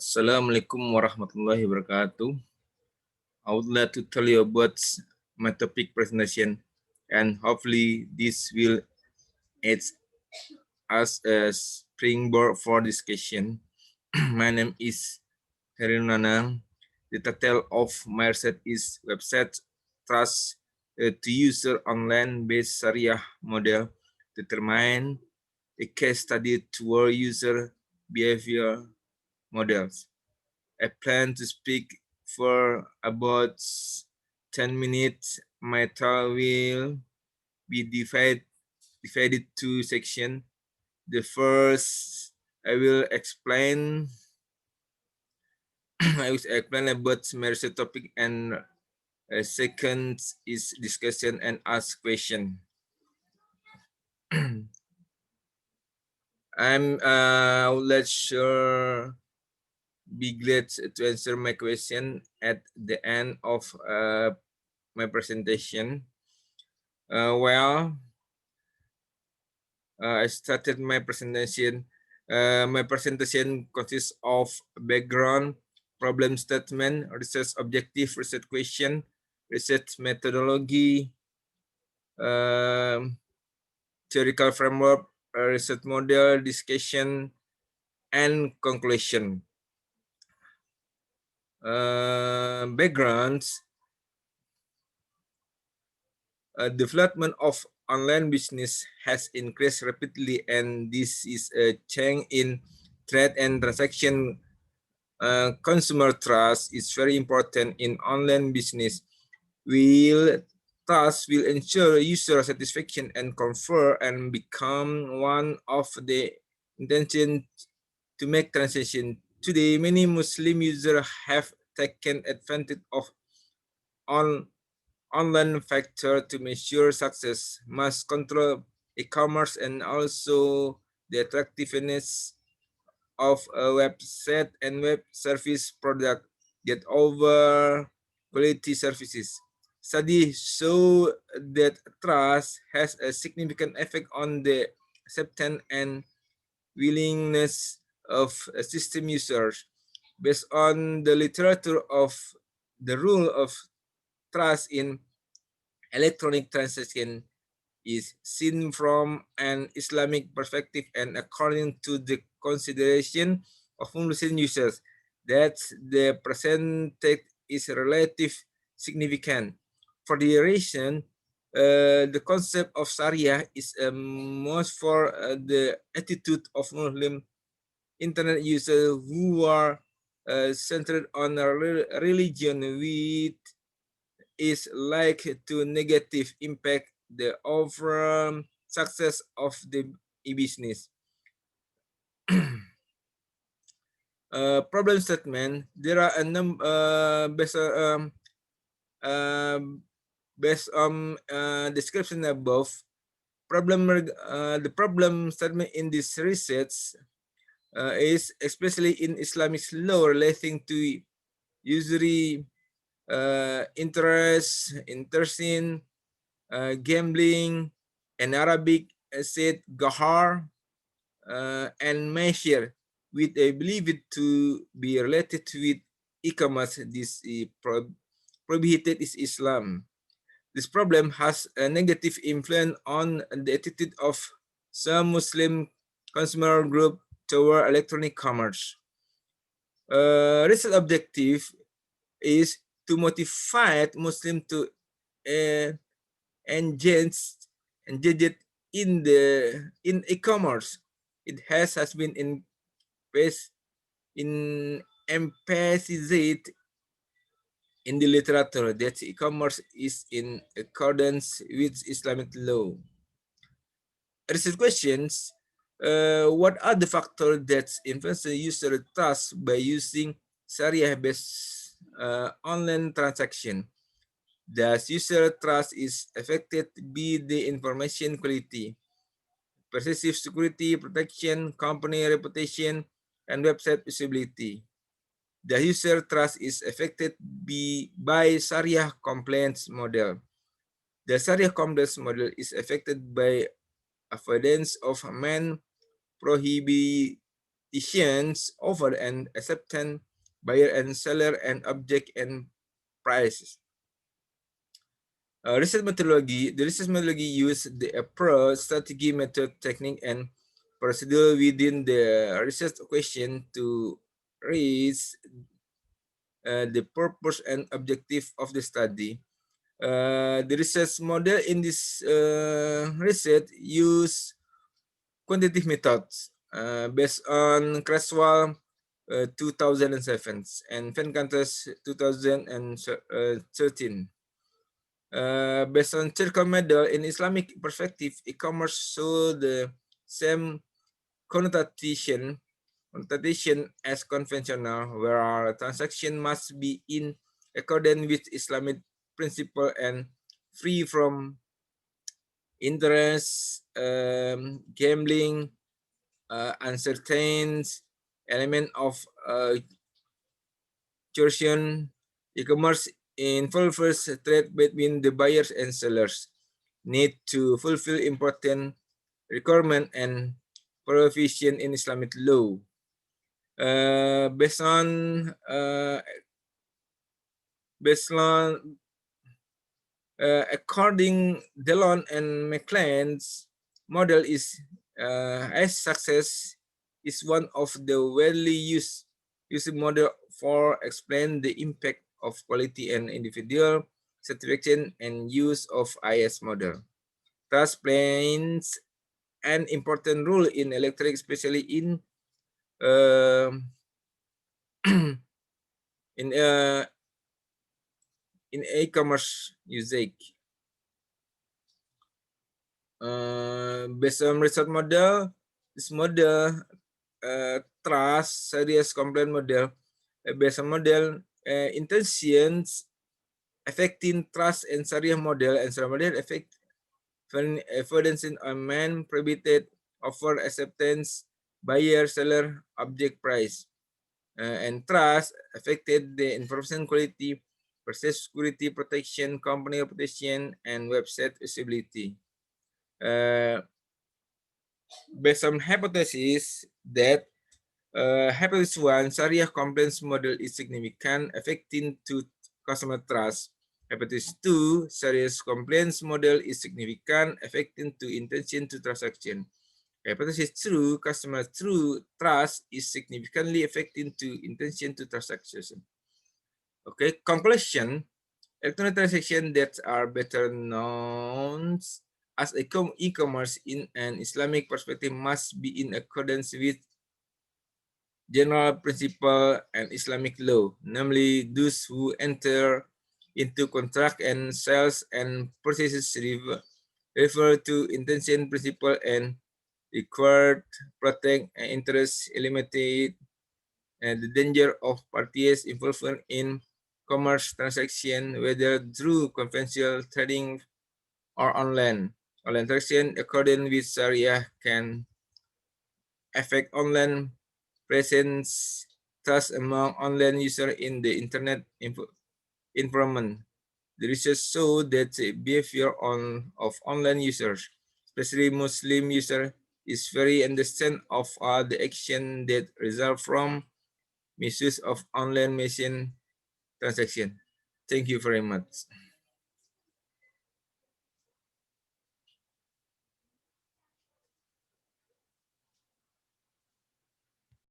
Assalamualaikum warahmatullahi wabarakatuh. I would like to tell you about my topic presentation, and hopefully this will aid us a springboard for discussion. My name is Herin Nanang. The title of my research is Website Trust to User Online-Based Sharia Model Determine a case study toward user behavior models. I plan to speak for about 10 minutes. My talk will be divided to sections. The first, I will explain about my research topic, and second is discussion and ask question. Let's sure be glad to answer my question at the end of my presentation. I started my presentation. My presentation consists of background, problem statement, research objective, research question, research methodology, theoretical framework, research model, discussion, and conclusion. Backgrounds. Development of online business has increased rapidly, and this is a change in trade and transaction. Consumer trust is very important in online business. Trust will ensure user satisfaction and comfort and become one of the intention to make transaction. Today, many Muslim users have taken advantage of online factor to measure success, must control e-commerce, and also the attractiveness of a website and web service product get over quality services. Studies show that trust has a significant effect on the acceptance and willingness of system users. Based on the literature of the rule of trust in electronic transaction is seen from an Islamic perspective, and according to the consideration of Muslim users, that the percentage is relatively significant. For the reason, the concept of Sharia is most for the attitude of Muslim internet users who are centered on a religion with is like to negative impact the overall success of the e-business. Problem statement. There are a number based on description above. The problem statement in this research is especially in Islamic law relating to usury, interest, intestine, gambling, and Arabic said Gahar, and measure, which I believe it to be related with e-commerce. This prohibited is Islam. This problem has a negative influence on the attitude of some Muslim consumer group toward electronic commerce. Research objective is to motivate Muslims to engage it in e-commerce. It has been emphasized in the literature that e-commerce is in accordance with Islamic law. Research questions: what are the factors that influence the user trust by using Sharia-based online transaction? Does user trust is affected by the information quality, pervasive security protection, company reputation, and website visibility? The user trust is affected by Sharia compliance model. The Sharia compliance model is affected by avoidance of man prohibited competitions offer and acceptance, buyer and seller, and object and prices. Research methodology. The research methodology use the approach, strategy, method, technique, and procedure within the research question to reach the purpose and objective of the study. The research model in this research use quantitative methods based on Creswell 2007 and Venkantas 2013. Based on circle model in Islamic perspective, e-commerce show the same connotation as conventional, where transaction must be in accordance with Islamic principle and free from interest, gambling, uncertain element of coercion. E-commerce involves trade between the buyers and sellers, need to fulfill important requirement and provision in Islamic law. Based on according Delon and McLean's model is as success is one of the widely used model for explain the impact of quality and individual satisfaction and use of IS model. Thus plays an important role in electric, especially uh, in uh, in e-commerce usage. Based on research model, this model trust serious complaint model based on model intentions affecting trust and Sharia model and Sharia model affect evidence in a man prohibited offer acceptance buyer seller object price and trust affected the information quality, process security protection, company reputation, and website visibility. Based on hypothesis that hypothesis 1, Sharia compliance model is significant, affecting to customer trust. Hypothesis 2, Sharia's compliance model is significant, affecting to intention to transaction. Hypothesis 2, customer true trust is significantly affecting to intention to transaction. Okay, conclusion. Electronic transactions that are better known as e-commerce in an Islamic perspective must be in accordance with general principle and Islamic law, namely those who enter into contract and sales and purchases refer to intention principle and required protect and interest eliminate and the danger of parties involved in commerce transaction, whether through conventional trading or online. Online transaction, according with Sharia, can affect online presence trust among online users in the internet environment. The research show that the behavior of online users, especially Muslim users, is very understand of the action that result from misuse of online machine transaction. Thank you very much.